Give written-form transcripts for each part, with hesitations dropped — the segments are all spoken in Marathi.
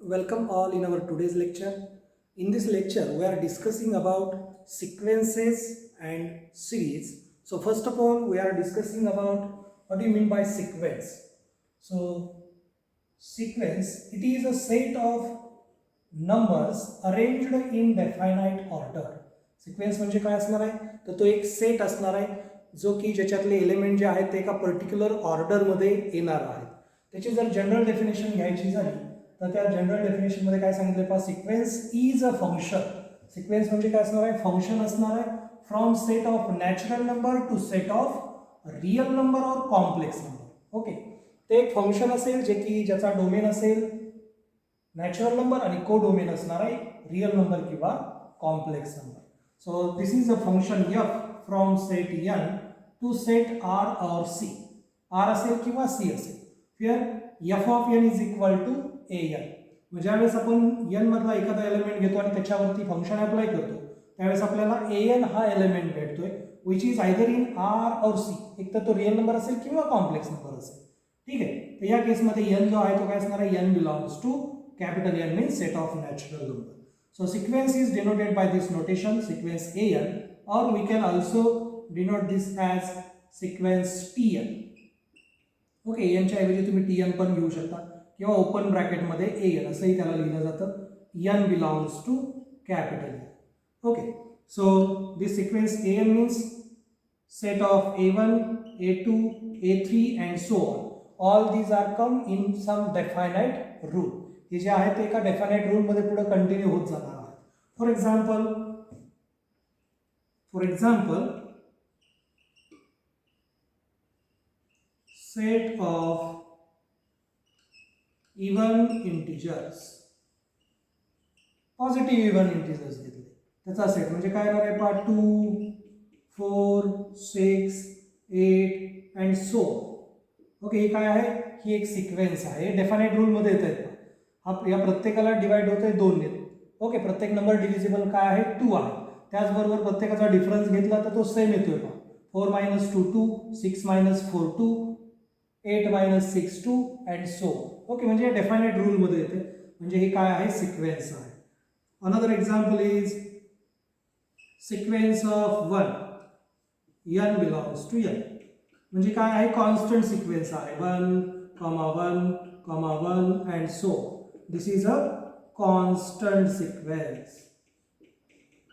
welcome all in our today's lecture. In this lecture, we are discussing about sequences and series. So first of all, we are discussing about what do you mean by sequence. So sequence, it is a set of numbers arranged in definite order. Sequence म्हणजे काय असणार आहे, तर तो एक सेट असणार आहे जो की ज्याच्यातले एलिमेंट जे आहेत ते एका पर्टिक्युलर ऑर्डरमध्ये येणार आहेत. त्याची जर जनरल डेफिनेशन घ्यायची झाली तर त्या जनरल डेफिनेशनमध्ये काय सांगितलं पहा, sequence is a function. Sequence म्हणजे काय असणार आहे, फंक्शन असणार आहे from set of natural number two set of real number और कॉम्प्लेक्स नंबर. ओके, ते एक फंक्शन असेल जे की ज्याचा डोमेन असेल नॅचरल नंबर आणि को डोमेन असणार आहे रियल नंबर किंवा complex number. So this is a function f from set n to set r or c. r असेल किंवा c असेल. Here f of n is equal to an. म्हणजे ज्यावेळेस आपण n मधला एखादा एलिमेंट घेतो आणि त्याच्यावरती फंक्शन अप्लाय करतो त्यावेळेस आपल्याला an हा एलिमेंट भेटतोय which is either in r or c. एक तर तो रियल नंबर असेल किंवा कॉम्प्लेक्स नंबर असेल. ठीक आहे, तर या केसमध्ये n जो आहे तो काय असणार आहे, n belongs to capital N means set of natural number. So sequence is denoted by this notation sequence an, or we can also denote this as sequence tn. Okay, n च्या ऐवजी तुम्ही tn पण घेऊ शकता किंवा ओपन ब्रॅकेट मध्ये an असंही त्याला लिहिलं जातं. n belongs to capital N. Okay, so this sequence an means set of a1, a2, a3 and so on. All these are come in some definite rule. हे जे आहे ते एका डेफिनाइट रूल मध्ये पुढे कंटिन्यू होत जाणार आहे. For example set of even integers, positive even integers घेतले त्याचा सेट म्हणजे काय येणार आहे पहा, 2, 4, 6, 8 अँड सो. ओके, हे काय आहे, ही एक सिक्वेन्स आहे, डेफिनाइट रूल मध्ये येत आहेत. या प्रत्येकाला डिवाइड होतोय 2 ने. ओके, प्रत्येक नंबर डिव्हिजिबल काय आहे, 2 आहे. त्याचबरोबर प्रत्येकाचा डिफरन्स घेतला तर तो सेम येतोय पहा, 4 - 2 2, 6 - 4 2, 8 - 6 2 अँड सो. ओके, म्हणजे डेफिनाइट रूल मध्ये येते, म्हणजे हे काय आहे, सिक्वेन्स आहे. Another example is sequence of 1, n belongs to n. म्हणजे काय आहे, कॉन्स्टंट सिक्वेन्स आहे, 1, 1, 1 and so. This is a constant sequence.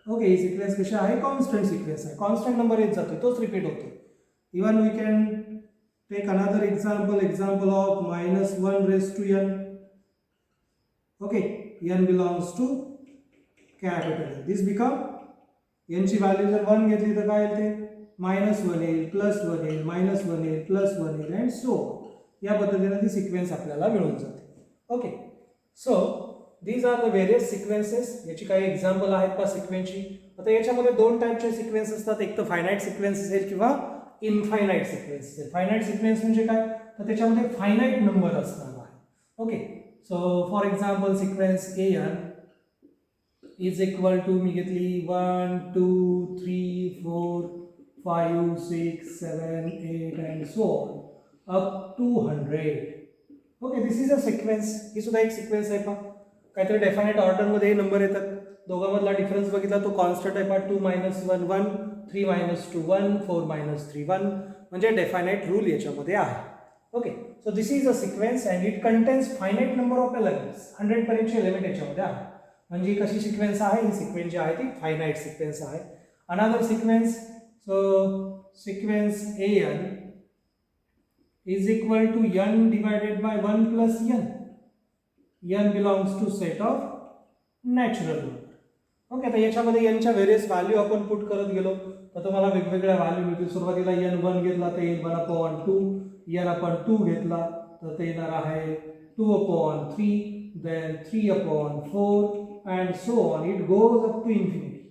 Okay, ही सिक्वेन्स कशी आहे, कॉन्स्टंट सिक्वेन्स आहे, कॉन्स्टंट नंबर येत जातो, तोच रिपीट होतो. Even we can take another example of -1 raised to n. Okay, n belongs to capital N. This become n ची व्हॅल्यू जर 1 घेतली तर काय येते, -1 येईल, +1 येईल, -1 येईल, +1 येईल अँड सो. या पद्धतीने ती सिक्वेन्स आपल्याला मिळून जाते. Okay, so these are the various sequences. याची काही एक्झाम्पल आहेत पहा सिक्वेन्सची. आता याच्यामध्ये 2 टाईपचे सिक्वेन्स असतात, एक तर फायनाईट सिक्वेन्स असेल किंवा इनफायनाईट सिक्वेन्स असेल. फायनाईट सिक्वेन्स म्हणजे काय, तर त्याच्यामध्ये फायनाईट नंबर असणार आहे. Okay, so for example sequence an is equal to, मी घेतली 1 2 3 4 5 6 7 8 and so up to 100. Okay, this is a sequence. ही सुद्धा एक सिक्वेन्स आहे पहा, काहीतरी डेफिनाइट ऑर्डर मध्ये हे नंबर येतात. दोघांमधला डिफरन्स बघितला तो कॉन्स्टंट आहे पहा, 2 - 1 1, 3 - 2 1, 4 - 3 1, म्हणजे डेफिनाइट रूल याच्यामध्ये आहे. Okay, so this is a sequence and it contains finite number of elements. 100 पर्यंतचे एलिमेंट याच्यामध्ये आहे. म्हणजे कशी सिक्वेन्स आहे, ही सिक्वेन्स जी आहे ती फायनाइट सिक्वेन्स आहे. Another sequence, so sequence an is equal to n divided by 1 plus n. n belongs to set of natural number. Okay, तर याच्यामध्ये n च्या व्हेरियस व्हॅल्यू आपण पुट करत गेलो तर तुम्हाला वेगवेगळ्या व्हॅल्यू मिळतील. सुरुवातीला n1 घेतला तर येईल 1/2, n/2 घेतला तर ते येणार आहे 2/3, then 3/4 and so on. It goes up to infinity.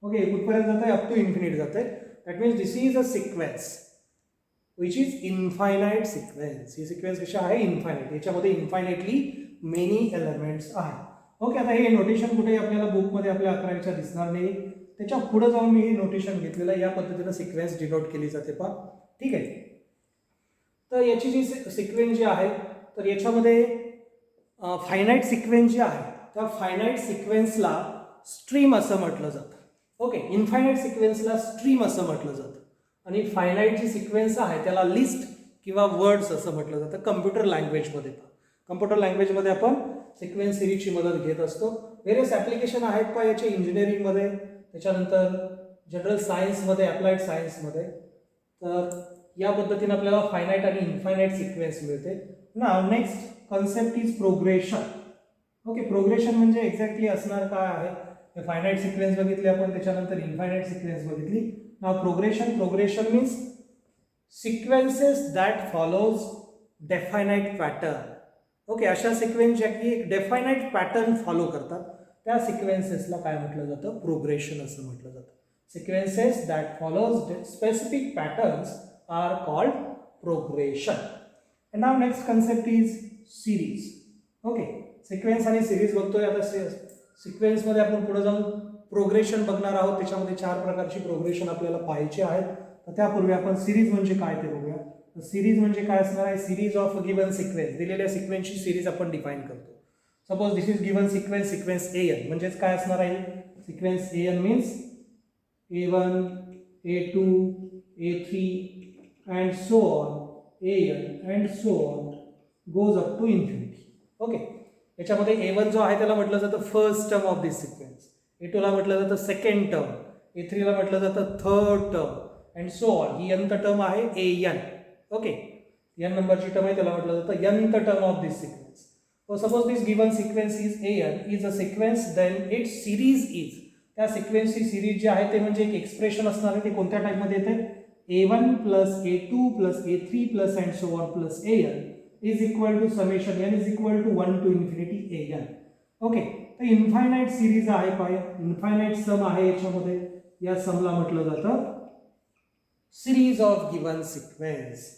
Okay, कुठपर्यंत जात आहे, अप टू इन्फिनिटी जात आहे. That means this is a sequence which is infinite sequence. He sequence कशी आहे, इन्फायनाइट. याच्यामध्ये इन्फायनाइटली मेनी एलिमेंट्स आहेत. ओके, आता हे नोटेशन कुठेही आपल्याला बुकमध्ये आपल्या 11वीच्या दिसणार नाही. त्याच्या पुढे जाऊन मी हे नोटेशन घेतलेलं आहे. या पद्धतीने सिक्वेन्स डिनोट केली जाते पहा. ठीक आहे, तर याची जी सिक्वेन्स जी आहे तर याच्यामध्ये फायनाईट सिक्वेन्स जे आहे त्या फायनाईट सिक्वेन्सला स्ट्रीम असं म्हटलं जातं. ओके, इनफायनाईट सिक्वेन्सला स्ट्रीम असं म्हटलं जातं आणि फायनाईट जी सिक्वेन्स आहे त्याला लिस्ट किंवा वर्ड्स असं म्हटलं जातं कम्प्युटर लँग्वेजमध्ये. कम्प्युटर लँग्वेजमध्ये आपण सिक्वेन्स सिरीजची मदत घेत असतो. व्हेरियस ॲप्लिकेशन आहेत पहा याचे इंजिनिअरिंगमध्ये, त्याच्यानंतर जनरल सायन्समध्ये, अप्लाइड सायन्समध्ये. तर या पद्धतीने आपल्याला फायनाईट आणि इनफायनाईट सिक्वेन्स मिळते. Now next concept is progression. Okay, progression म्हणजे एक्झॅक्टली असणार काय आहे. फायनाईट सिक्वेन्स बघितली आपण, त्याच्यानंतर इनफायनाईट सिक्वेन्स बघितली. Now progression means sequences that follows definite pattern. Okay, अशा सिक्वेन्स ज्या की एक डेफायनाईट पॅटर्न फॉलो करतात त्या सिक्वेन्सेसला काय म्हटलं जातं, प्रोग्रेशन असं म्हटलं जातं. Sequences that follows specific patterns are called progression. And now next concept is series. Okay, sequence आणि सिरीज बघतोय. आता सिक्वेन्समध्ये आपण पुढे जाऊन प्रोग्रेशन बघणार आहोत. त्याच्यामध्ये 4 प्रकारची प्रोग्रेशन आपल्याला पाहायची आहेत. तर त्यापूर्वी आपण सिरीज म्हणजे काय ते बघूया. सिरीज म्हणजे काय असणार आहे, सिरीज ऑफ गिवन सिक्वेन्स. दिलेल्या सिक्वेन्सची सिरीज आपण डिफाईन करतो. Suppose this is given sequence, sequence AN म्हणजेच काय असणार आहे, sequence AN means A1 A2 A3 and so on, AN and so on goes up to infinity. Okay, याच्यामध्ये A1 जो आहे त्याला म्हटलं जातं first term of this sequence, A2ला म्हटलं जातं सेकंड टर्म, A3ला म्हटलं जातं third term and so on. ही nth टर्म आहे AN. ओके, n नंबरची टर्म आहे त्याला म्हटलं जातं nth term of this sequence. So suppose this given sequence is AN is a sequence, then its series is, त्या सिक्वेन्सची सिरीज जी आहे ते म्हणजे एक एक्सप्रेशन असणार आहे. ते कोणत्या टाईपमध्ये येते, A1 plus A2 plus A3 plus and so on plus AN is equal to summation n is equal to 1 to infinity AN. Okay, तर इन्फायनाईट सिरीज आहे पाय, इन्फायनाईट सम आहे याच्यामध्ये. या समला म्हटलं जातं series of given sequence.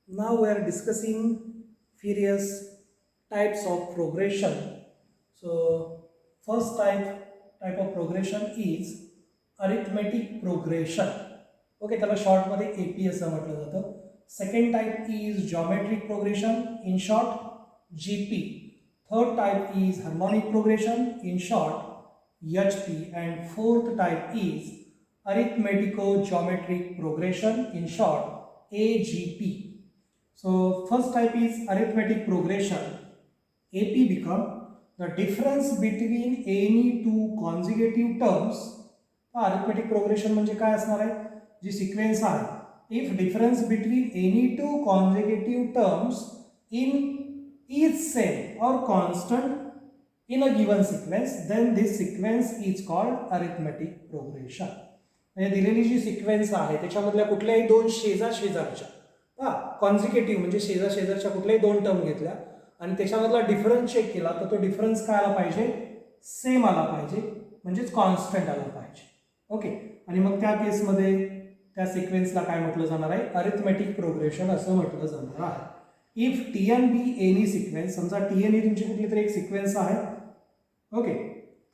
Now we are discussing various types of progression. So first type of progression is arithmetic progression. Okay, त्याला शॉर्ट मध्ये AP असं म्हटलं जातं. Second type is geometric progression, in short GP. Third type is harmonic progression, in short HP. and fourth type is arithmetico-geometric progression, in short AGP. So first type is arithmetic progression. AP become the difference between any two consecutive terms. Arithmetic progression म्हणजे काय असणार आहे, जी सिक्वेन्स आहे, if difference between any two consecutive terms in is same or constant in a given sequence, then this sequence is called arithmetic progression. म्हणजे दिलेली जी सिक्वेन्स आहे त्याच्यामधल्या कुठल्याही दोन शेजारच्या कॉन्झिक्युटिव्ह म्हणजे शेजारच्या कुठल्याही 2 टर्म घेतल्या आणि त्याच्यामधला डिफरन्स चेक केला तर तो डिफरन्स काय आला पाहिजे, सेम आला पाहिजे, म्हणजेच कॉन्स्टंट आला पाहिजे. ओके, आणि मग त्या केसमध्ये त्या सिक्वेन्सला काय म्हटलं जाणार आहे, अरिथमेटिक प्रोग्रेशन असं म्हटलं जाणार आहे. If TN be any sequence, समजा TN ही तुमची कुठली तरी एक सिक्वेन्स आहे. ओके,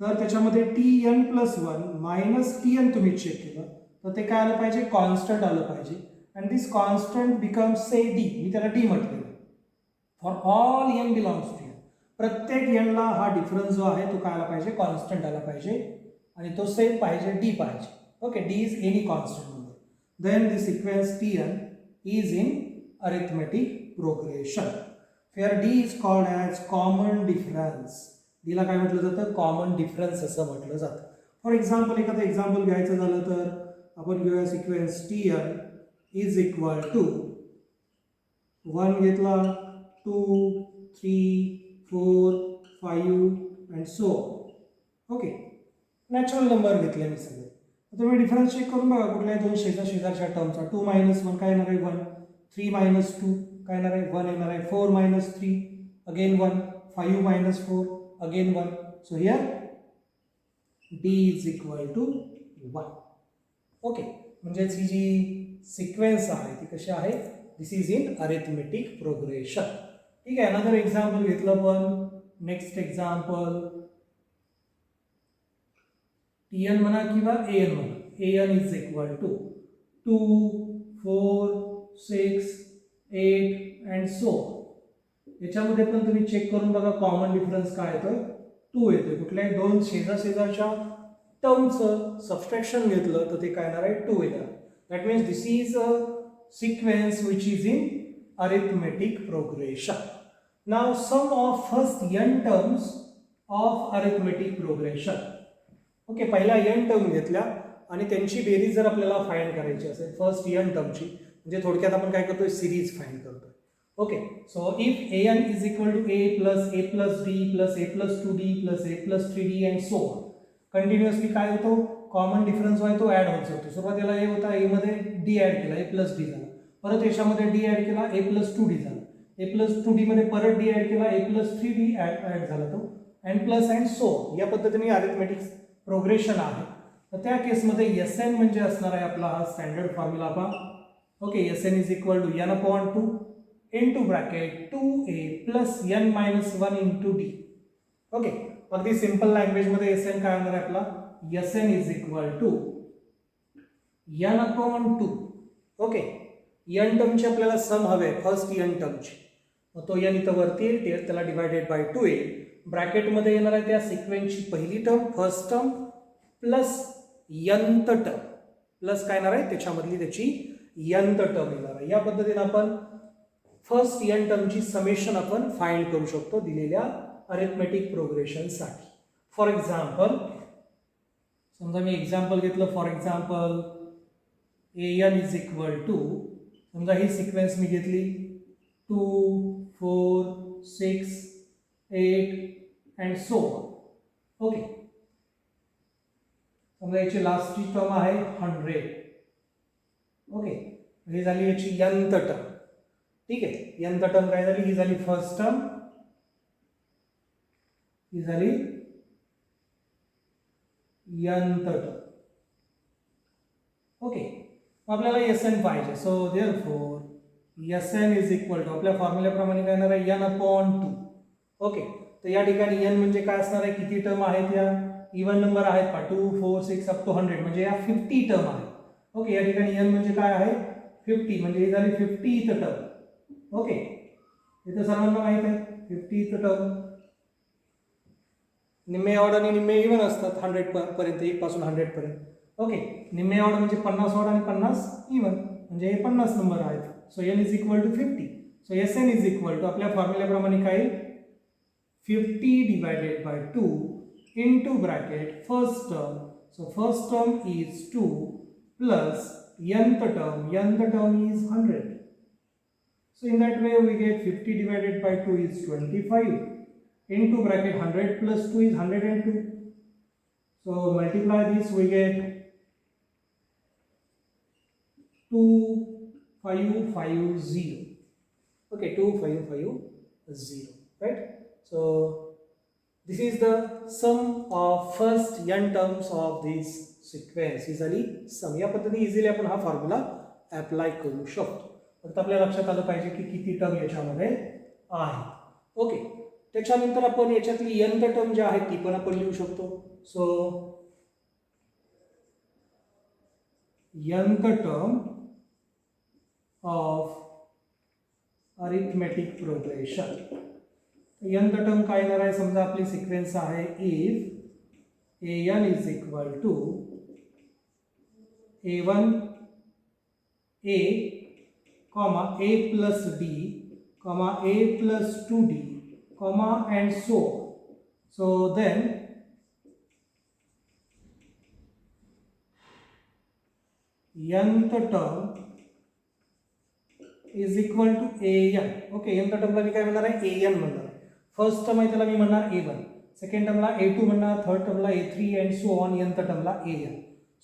तर त्याच्यामध्ये TN प्लस 1 मायनस TN तुम्ही चेक केलं तर ते काय आलं पाहिजे, कॉन्स्टंट आलं पाहिजे. and this constant becomes say D. मी त्याला D म्हटलेलं. for all n belongs to n, प्रत्येक n ला हा डिफरन्स जो आहे तो काय आला पाहिजे, कॉन्स्टंट आला पाहिजे आणि तो सेम पाहिजे, D पाहिजे. Okay, D is any constant number. then the sequence TN is in arithmetic progression. where D is called as common difference. D ला काय म्हटलं जातं, कॉमन डिफरन्स असं म्हटलं जातं. फॉर एक्झाम्पल एखादं एक्झाम्पल घ्यायचं झालं तर आपण घेऊया sequence TN is equal to 1 घेतला, 2 3 4 5 and so on. Okay, natural number घेतले मी सगळे. तुम्ही डिफरन्स चेक करून बघा कुठल्याही दोन शेजारच्या टर्मचा. 2 - 1 काय येणार आहे, 1. 3 - 2 काय येणार आहे, 1 येणार आहे. 4 - 3 again 1, 5 minus 4, again 1. So here d is equal to 1. Okay, म्हणजेच ही जी सिक्वेन्स आहे ती कशी आहे, दिस इज इन अरिथमेटिक प्रोग्रेशन. ठीक आहे, अनदर एक्झाम्पल घेतलं पण. नेक्स्ट एक्झाम्पल tn म्हणा किंवा an म्हणा. an is equal to 2, 4, 6, 8 and so. याच्यामध्ये पण तुम्ही चेक करून बघा कॉमन डिफरन्स काय येतोय, 2 येतोय. कुठल्याही दोन शेजारच्या टर्मचं सबस्ट्रॅक्शन घेतलं तर ते काय येणार आहे, 2 येणार. That means this is a sequence which is in arithmetic progression. Now sum of first n terms of arithmetic progression. Okay, पहिल्या n टर्म घेतल्या आणि त्यांची बेरीज जर आपल्याला फाइंड करायची असेल फर्स्ट n टर्मची, म्हणजे थोडक्यात आपण काय करतोय, सिरीज फाइंड करतोय. Okay, so if an is equal to a plus d plus a plus 2d plus a plus 3d and so on. Continuously काय होतो, कॉमन डिफरन्स आहे तो ॲड होत जातो. सुरुवातीला a होता, a मध्ये d ॲड केला, a प्लस d झाला. परत याच्यामध्ये d ॲड केला, a प्लस 2d झाला. a प्लस 2d मध्ये परत d ॲड केला, a प्लस 3d ॲड झाला तो, अँड प्लस अँड सो. या पद्धतीने अरिथमेटिक प्रोग्रेशन आहे. तर त्या केसमध्ये Sn म्हणजे असणार आहे आपला हा स्टँडर्ड फॉर्म्युला पहा. Okay, Sn is equal to n upon 2 into bracket 2a plus n minus 1 into d. Okay, अगदी सिंपल लँग्वेजमध्ये Sn काय होणार आहे आपला, Sn is equal to n upon 2. Okay, n टर्मची आपल्याला सम हवे, फर्स्ट n टर्मची. मग तो n इथं वरती येईल, त्याला डिवायडेड बाय 2 येईल. ब्रॅकेटमध्ये येणार आहे त्या सिक्वेन्सची पहिली term, first term, plus nth term, plus काय येणार आहे त्याच्यामधली त्याची nth टर्म येणार आहे. या पद्धतीने आपण फर्स्ट n टर्मची समेशन आपण फाइंड करू शकतो दिलेल्या अरिथमेटिक प्रोग्रेशनसाठी. फॉर एक्झाम्पल, समजा मी एक्झाम्पल घेतलं, for example an is equal to, समजा ही सिक्वेन्स मी घेतली 2, 4, 6, 8 अँड सो ऑन. ओके, समजा याची लास्टची टर्म आहे 100. ओके, ही झाली याची nth टर्म. ठीक आहे, nth टर्म काय झाली, ही झाली फर्स्ट टर्म, ही झाली nth टर्म. ओके, आपल्याला Sn पाहिजे. So therefore Sn is equal to, आपल्या फॉर्म्युल्याप्रमाणे काय येणार आहे, n अपॉन 2. ओके, तर या ठिकाणी n म्हणजे काय असणार आहे, किती टर्म आहेत, या इवन नंबर आहेत का, 2, 4, 6 अप टू 100, म्हणजे या 50 टर्म आहेत. ओके, या ठिकाणी n म्हणजे काय आहे, 50, म्हणजे ही झाली 50th टर्म. ओके, इथं सर्वांना माहित आहे 50th टर्म. निम्मे ऑड आणि निम्मे इवन असतात 100 पर्यंत, 1 पासून 100 पर्यंत. ओके, निम्मे ऑड म्हणजे 50 ऑड आणि 50 इवन, म्हणजे हे 50 नंबर आहेत. So n is equal to 50. So Sn is equal to आपल्या फॉर्म्युल्याप्रमाणे काय, 50 divided by 2 into bracket first term. So first term is 2 plus nth term is 100. So in that way we get 50 divided by 2 is 25 into bracket 100 plus 2 is 102. So multiply this, we get 2550. Okay, 2550, right? So this is the sum of first n terms of this sequence. Easily sum, या पद्धतीने इझिली आपण हा फॉर्म्युला अप्लाय करू शकतो. फक्त आपल्या लक्षात आलं पाहिजे की किती टर्म याच्यामध्ये आहे. ओके, त्याच्यानंतर आपण याच्यातली nth टर्म जी आहे ती पण आपण लिहू शकतो. So nth term of arithmetic progression. nth term काय येणार आहे, समजा आपली सिक्वेन्स आहे if an is equal to a1 a comma a plus d comma a plus 2d comma and so. So then nth term is equal to an. Okay, nth टर्मला मी काय म्हणणार आहे, an म्हणणार. फर्स्ट टर्म आहे त्याला मी म्हणणार a1, सेकंड टर्मला a2 म्हणणार, थर्ड टर्मला a3 and so on, nth टर्मला an.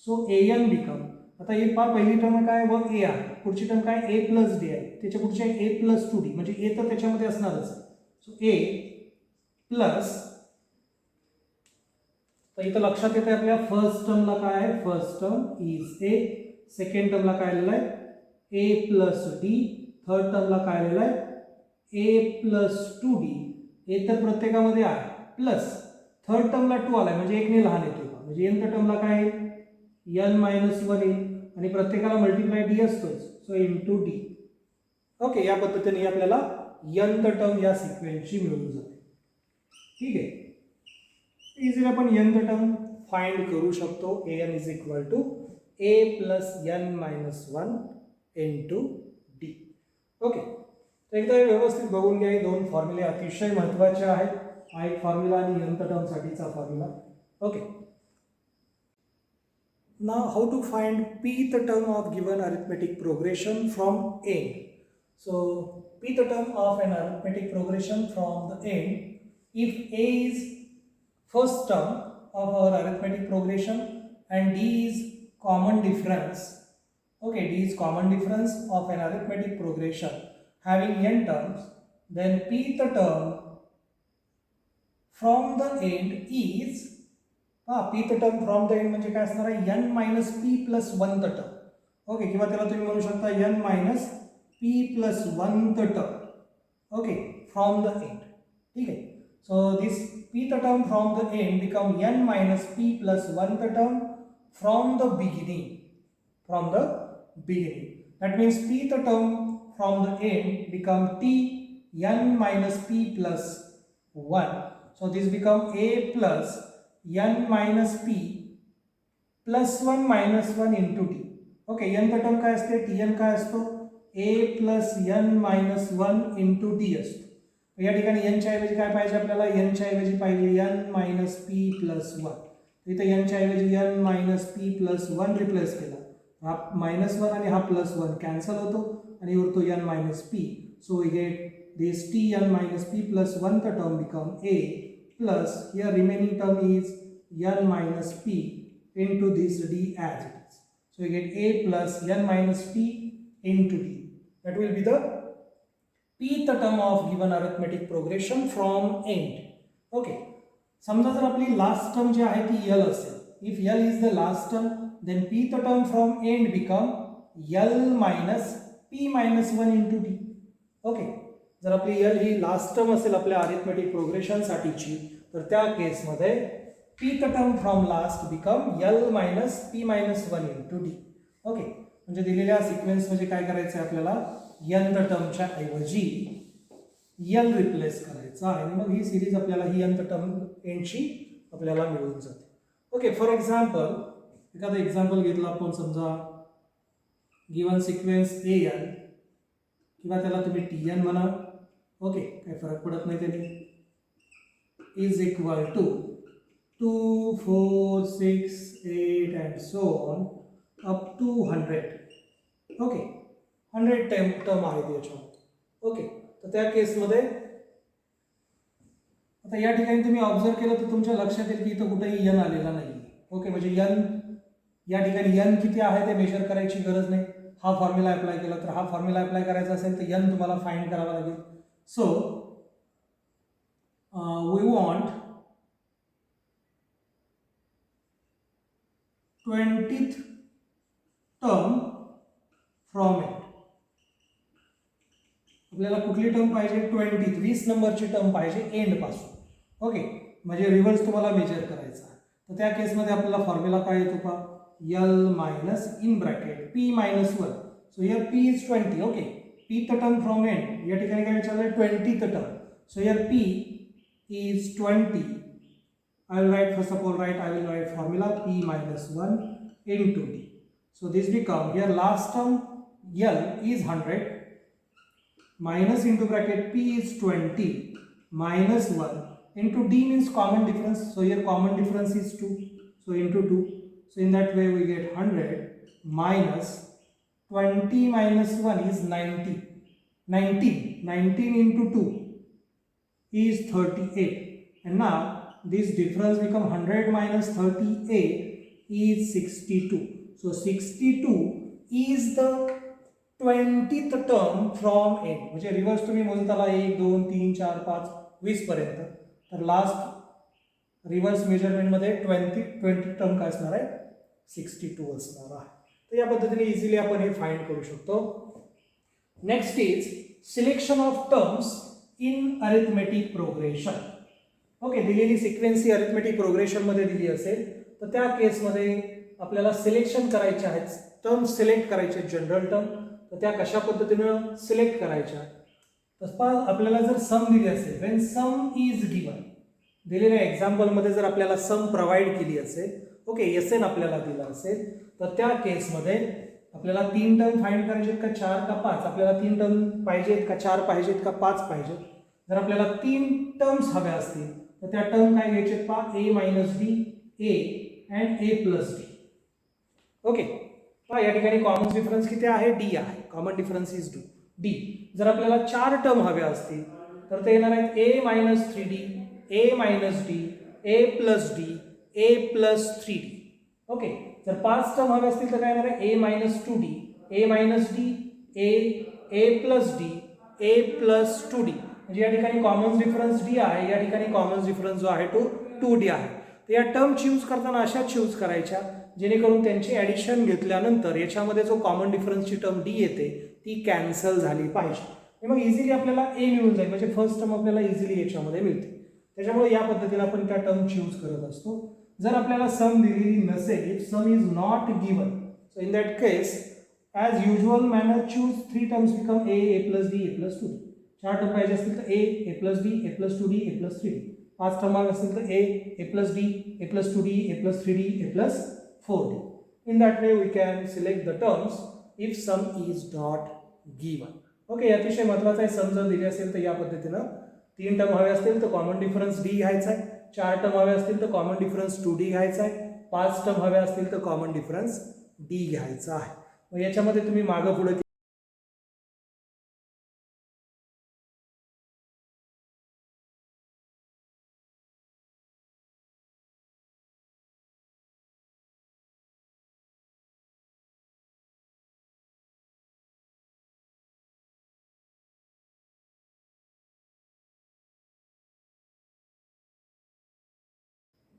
सो an बिकम, आता हे पहा पहिली टर्म काय व a आहे, पुढची टर्म काय a प्लस d आहे, त्याच्या पुढचे a प्लस 2d, म्हणजे a तर त्याच्यामध्ये असणारच. सो a प्लस, तर इथं लक्षात येते आपल्या फर्स्ट टर्मला काय आहे, first term is a, second टर्मला काय आलेलं आहे a प्लस d, थर्ड टर्मला काय आलेलं आहे a प्लस 2d, a तर प्रत्येकामध्ये आहे प्लस थर्ड टर्मला 2 आलाय म्हणजे एक ने लहान येतो का, म्हणजे nth टर्मला काय आहे n मायनस 1 येईल आणि प्रत्येकाला मल्टिप्लाय d असतोच, सो इंटू d. ओके, या पद्धतीने आपल्याला nth टर्म या सिक्वेन्सची मिळून जाते. ठीक आहे, इझिली आपण nth टर्म फाइंड करू शकतो. an is equal to a plus n minus 1 into d. Okay, तर एकदा व्यवस्थित बघून घ्या. हे दोन फॉर्म्युले अतिशय महत्त्वाचे आहेत. हा एक फॉर्म्युला आणि nth टर्म साठीचा formula. Okay, now how to find pth term of given arithmetic progression from end. So pth term of an arithmetic progression from the end, if a is first term of our arithmetic progression and d is common difference, okay, d is common difference of an arithmetic progression having n terms, then pth term from the end is pth term from the end म्हणजे काय असणार आहे n minus p plus 1th term. Okay, किंवा त्याला तुम्ही म्हणू शकता n minus p plus 1th term. Okay, from the end. ठीक आहे, so this pth term from the end become n minus p plus 1th term from the beginning. From the beginning. That means pth term from the end become t n minus p plus 1. So this become a plus n minus p plus 1 minus 1 into t. Okay, nth term काय असते, tn काय असतो a plus n minus 1 into d असतो. या ठिकाणी n च्या ऐवजी काय पाहिजे आपल्याला, n च्या ऐवजी पाहिजे n minus p plus 1. इथे n च्या ऐवजी n minus p plus 1 replace केला. हा minus 1 आणि हा plus 1 कॅन्सल होतो आणि उरतो n minus p. So we get this tn minus p plus 1th term become a plus here remaining term is n minus p into this d as it is. So we get a plus n minus p into d. That will be the pth term of given arithmetic progression from end. Okay, समजा जर आपली लास्ट टर्म जी आहे ती l असेल, if l is the last term then pth term from end become l minus p minus 1 into d. Okay, जर आपली l ही लास्ट टर्म असेल आपल्या अरिथमेटिक प्रोग्रेशन साठीची, तर त्या केसमध्ये pth term from last become l minus p minus 1 into d. Okay, म्हणजे दिलेल्या सिक्वेन्स मध्ये काय करायचं आहे आपल्याला, nth टर्मच्या ऐवजी l रिप्लेस करायचा आणि मग ही सिरीज आपल्याला ही nth टर्म एंडची आपल्याला मिळून जाते. ओके, फॉर एक्झाम्पल एखादं एक्झाम्पल घेतलं आपण, समजा गिवन सिक्वेन्स an किंवा त्याला तुम्ही tn म्हणा. ओके, काही फरक पडत नाही त्याने, is equal to 2 4 6 8 and so on up to 100. Okay, 100 term आहे त्याच्यामध्ये. ओके, तर त्या केसमध्ये आता या ठिकाणी तुम्ही ऑब्झर्व केलं तर तुमच्या लक्षात येईल की इथं कुठेही n आलेला नाही. ओके, म्हणजे n या ठिकाणी n किती आहे ते मेजर करायची गरज नाही. हा फॉर्म्युला अप्लाय केला तर हा फॉर्म्युला अप्लाय करायचा असेल तर n तुम्हाला फाइंड करावा लागेल. So we want 20th term from it. आपल्याला कुठली टर्म पाहिजे, 20th नंबरची टर्म पाहिजे एंड पासून. ओके, म्हणजे रिव्हर्स तुम्हाला मेजर करायचा. तर त्या केसमध्ये आपल्याला फॉर्म्युला काय येतो का, l minus in bracket p minus 1. So here p is 20. Okay, pth term from end, या ठिकाणी काय विचारलंय 20th term. So here p is 20. I will write, first of all I will write formula p minus 1 into d. So this become, here last term l is 100 minus into bracket p is 20 minus 1 into d means common difference. So here common difference is 2. So into 2. So in that way we get 100 minus 20 minus 1 is 90. 19 into 2 is 38. And now this difference become 100 minus 38 is 62. So 62 is the 20th term from end, म्हणजे रिव्हर्स तुम्ही मोजत आला 1 2 3 4 5 20 पर्यंत, तर लास्ट रिव्हर्स मेजरमेंटमध्ये 20 टर्म काय असणार आहे 62 असणार आहे. तर या पद्धतीने इझिली आपण हे फाइंड करू शकतो. Next is selection of terms in arithmetic progression. Okay, दिलेली सिक्वेन्स ही अरिथमेटिक प्रोग्रेशनमध्ये दिली असेल तर त्या केसमध्ये आपल्याला सिलेक्शन करायचे आहेत, टर्म सिलेक्ट करायचे जनरल टर्म. तर त्या कशा पद्धतीनं सिलेक्ट करायच्या, तर आपल्याला जर सम दिली असेल, वेन सम इज गिवन, दिलेल्या एक्झाम्पलमध्ये जर आपल्याला सम प्रोव्हाइड केली असेल, ओके, एस एन आपल्याला दिला असेल, तर त्या केसमध्ये आपल्याला 3 टर्म फाइंड करायचे आहेत का 4 का 5, आपल्याला 3 टर्म पाहिजेत का 4 पाहिजेत का 5 पाहिजेत. जर आपल्याला 3 टर्म्स हव्या असतील तर त्या टर्म काय घ्यायचे पहा, a minus d, a and a plus d. Okay, पहा या ठिकाणी कॉमन डिफरन्स किती आहे, डी आहे. Common difference is d. जर आपल्याला 4 टर्म हव्या असतील तर ते येणार आहेत ए minus 3d, A minus d, a plus d, a plus 3d. Okay, जर 5 टर्म हवे असतील तर काय येणार आहे, ए minus 2d, A minus d, a plus d, a plus 2d. म्हणजे या ठिकाणी कॉमन डिफरन्स डी आहे, या ठिकाणी कॉमन डिफरन्स जो आहे तो 2d आहे. तर या टर्म चूज करताना अशा चूज करायच्या जेणेकरून त्यांची ॲडिशन घेतल्यानंतर याच्यामध्ये जो कॉमन डिफरन्सची टर्म डी येते ती कॅन्सल झाली पाहिजे. मग इझिली आपल्याला ए मिळून जाईल, म्हणजे फर्स्ट टर्म आपल्याला इझिली याच्यामध्ये मिळते. त्याच्यामुळे या पद्धतीने आपण त्या टर्म चूज करत असतो. जर आपल्याला सम दिलेली नसेल, if sum is not given, so in that case as usual manner choose 3 terms become a plus d, a plus 2d. 4 term पाहिजे असतील तर a plus d, a plus 2d, a plus 3d. 5 term असतील तर a plus d, a plus 2d, a plus 3d, a plus 4d. In that way we can select the terms if sum is not given. Okay, अतिशय महत्त्वाचं आहे. सम जर दिली असेल तर या पद्धतीनं 3 टर्म हवे असतील तर कॉमन डिफरन्स डी घ्यायचा आहे, 4 टर्म हवे असतील तर कॉमन डिफरन्स 2d घ्यायचा आहे, 5 टर्म हवे असतील तर कॉमन डिफरन्स डी घ्यायचा आहे. मग याच्यामध्ये तुम्ही मागं पुढे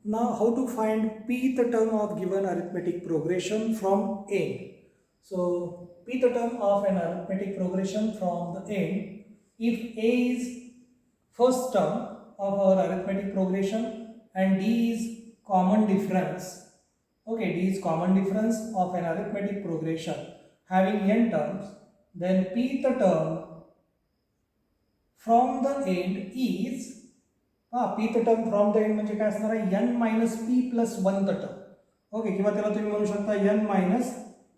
now how to find pth term of given arithmetic progression from end. So pth term of an arithmetic progression from the end, if a is first term of our arithmetic progression and d is common difference, okay, d is common difference of an arithmetic progression having n terms, then pth term from the end is pth term from the end म्हणजे काय असणार आहे, n minus P plus 1th term. Okay, किंवा त्याला तुम्ही म्हणू शकता n minus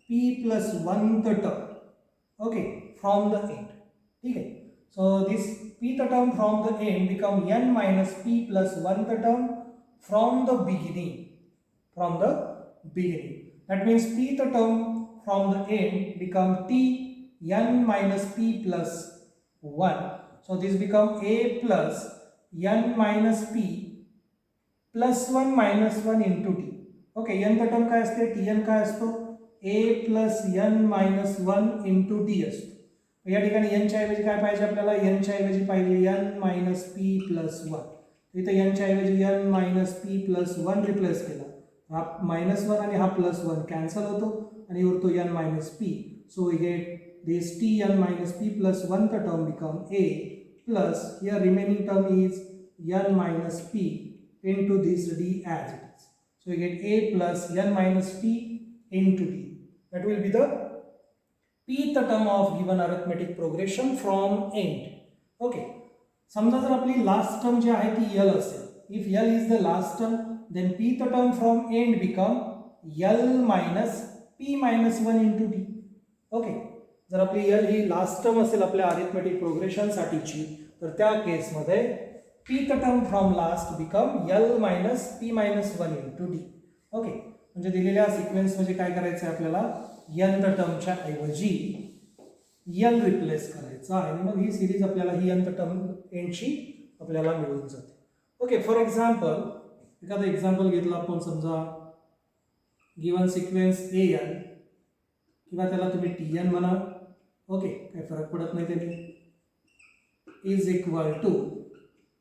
P plus 1th term. Okay, from the end. ठीक आहे, so this pth term from the end become n minus p plus 1th term from the beginning. From the beginning. That means pth term from the end become t n minus p plus 1. So this become a plus n minus p plus 1 minus 1 into t. Okay, n चा टर्म काय असते, tn काय असतो, a plus n minus 1 into t असतो. या ठिकाणी n च्या ऐवजी काय पाहिजे आपल्याला, n च्या ऐवजी पाहिजे n minus p plus 1. इथे n च्या ऐवजी n minus p plus 1 replace केला, हा मायनस 1 आणि हा प्लस 1 कॅन्सल होतो आणि उरतो n minus p. So we get this tn minus p plus 1 th term become a plus here remaining term is n minus p into this d as it is. So we get a plus n minus p into d. That will be the pth term of given arithmetic progression from end. Okay. समजा जर आपली लास्ट टर्म जी आहे ती l असेल, if l is the last term then pth term from end become l minus p minus 1 into d. Okay, जर आपली l ही लास्ट टर्म असेल आपल्या अरिथमेटिक प्रोग्रेशन साठीची तर त्या केसमध्ये pth term from last become l minus p minus 1 into d. Okay, म्हणजे दिलेल्या सिक्वेन्स मध्ये काय करायचं आहे आपल्याला, nth टर्मच्या ऐवजी l रिप्लेस करायचा आहे आणि मग ही सिरीज आपल्याला ही nth टर्म एंडची आपल्याला मिळून जाते. ओके, फॉर एक्झाम्पल एखादा एक्झाम्पल घेतला आपण, समजा गिवन सिक्वेन्स an किंवा त्याला तुम्ही tn म्हणा ओके, काही फरक पडत नाही त्याने. Is equal to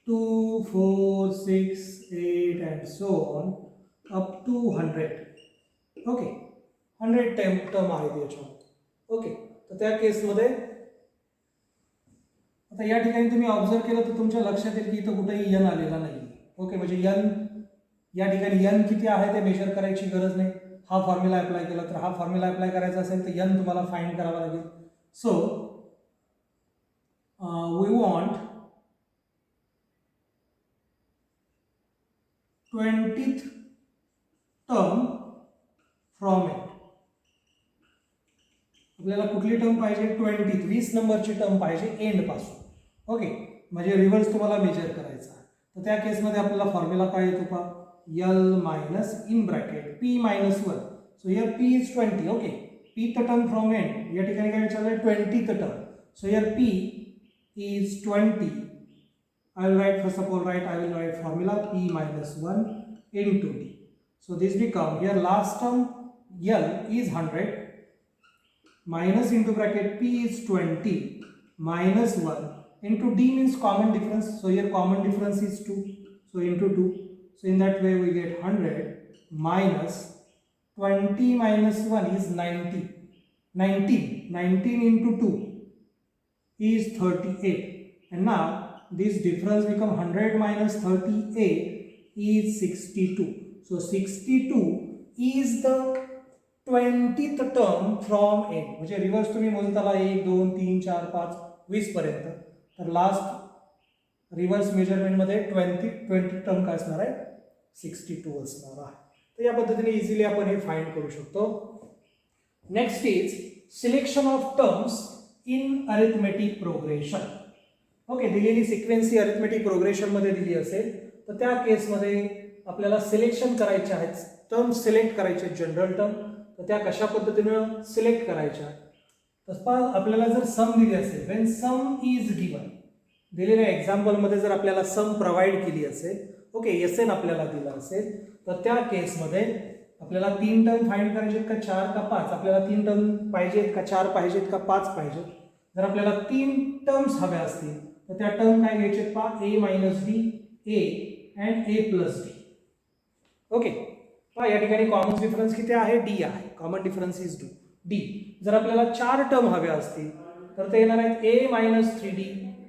2, 4, 6, 8 and so on up to 100. Okay, 100 term आहेत याच्यामध्ये. ओके, तर त्या केसमध्ये आता या ठिकाणी तुम्ही ऑब्झर्व केलं तर तुमच्या लक्षात येईल की इथं कुठेही n आलेला नाही. ओके, म्हणजे n या ठिकाणी n किती आहे ते मेजर करायची गरज नाही. हा फॉर्म्युला अप्लाय केला तर हा फॉर्म्युला अप्लाय करायचा असेल तर n तुम्हाला फाइंड करावा लागेल. So we want 20th term from it. आपल्याला कुठली टर्म पाहिजे? 20 नंबरची टर्म पाहिजे एंड पासून. ओके, म्हणजे रिव्हर्स तुम्हाला मेजर करायचा आहे. तर त्या केसमध्ये आपल्याला फॉर्म्युला काय येतो पहा, L minus in bracket P minus 1. So here P is 20. Okay, P th term from end, या ठिकाणी काय विचारलं 20th term. So here P is 20. I will write, first of all, I will write formula P minus 1 into D. So this become, here last term L is 100 minus into bracket P is 20 minus 1 into D means common difference. So here common difference is 2. So into 2. So in that way we get 100 minus 20 minus 1 is 90. 19 into 2 is 38. And now this difference become 100 minus 38 is 62. So 62 is the 20th term from n. म्हणजे रिव्हर्स तुम्ही मोजताला 1 2 3 4 5 20 पर्यंत. तर लास्ट रिव्हर्स मेजरमेंट मध्ये 20 टर्म काय असणार आहे? 62 असणार आहे. तर या पद्धतीने इझिली आपण हे फाइंड करू शकतो. Next is selection of terms in arithmetic progression. Okay, दिलेली सिक्वेन्स ही अरिथमेटिक प्रोग्रेशनमध्ये दिली असेल तर त्या केसमध्ये आपल्याला सिलेक्शन करायचे आहेत, टर्म सिलेक्ट करायचे जनरल टर्म. तर त्या कशा पद्धतीनं सिलेक्ट करायच्या? तर आपल्याला जर सम दिली असेल, वेन सम इज गिवन, दिलेल्या एक्झाम्पलमध्ये जर आपल्याला सम प्रोव्हाइड केली असेल, ओके, SN आपल्याला दिला असेल तर त्या केसमध्ये आपल्याला 3 टर्म फाइंड करायचे का 4 का 5? आपल्याला 3 टर्म पाहिजेत का 4 पाहिजेत का 5 पाहिजेत? जर आपल्याला 3 टर्म्स हव्या असतील तर त्या टर्म काय घ्यायचे पहा, A minus D, A and A plus d. Okay, पहा या ठिकाणी कॉमन डिफरन्स किती आहे? D आहे. Common difference is D. जर आपल्याला 4 टर्म हव्या असतील तर ते येणार आहेत A minus 3D,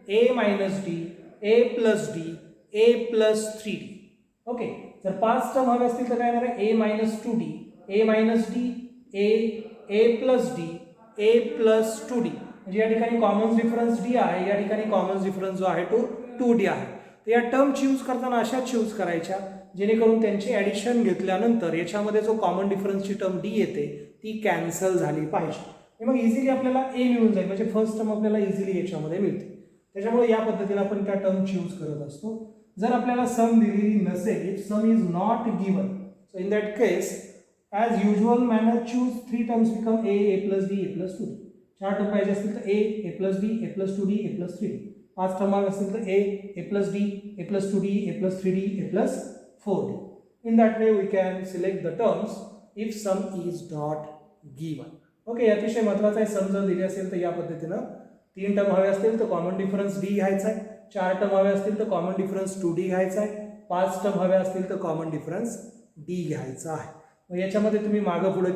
A minus D, A plus D, A plus 3D. Okay, जर 5 टर्म हव्या असतील तर काय येणार आहे? A minus 2D, A minus D, A plus D, A plus 2D. म्हणजे या ठिकाणी कॉमन डिफरन्स D आहे, या ठिकाणी कॉमन डिफरन्स जो आहे तो 2D आहे. तर या टर्म चूज करताना अशा चूज करायच्या जेणेकरून त्यांची ॲडिशन घेतल्यानंतर याच्यामध्ये जो कॉमन डिफरन्सची टर्म D येते ती कॅन्सल झाली पाहिजे. मग इझिली आपल्याला A मिळून जाईल, म्हणजे फर्स्ट टर्म आपल्याला इझिली याच्यामध्ये मिळते. त्याच्यामुळे या पद्धतीने आपण त्या टर्म चूज करत असतो. जर आपल्याला सम दिलेली नसेल, if sum is not given, so in that case as usual manner choose 3 terms become A plus D, A plus 2D. 4 term पाहिजे असतील तर A plus D, A plus 2D, A plus 3D. 5 term असतील तर A plus D, A plus 2D, A plus 3D, A plus 4D. In that way we can select the terms if sum is not given. Okay, अतिशय महत्त्वाचं आहे. सम जर दिली असेल तर या पद्धतीनं 3 टर्म हवे असतील तर कॉमन डिफरन्स D घ्यायचा आहे, 4 टर्म हवे असतील तर कॉमन डिफरन्स 2D घ्यायचा आहे, 5 टर्म हवे असतील तर कॉमन डिफरन्स D घ्यायचा आहे. मग याच्यामध्ये तुम्ही मागं पुढे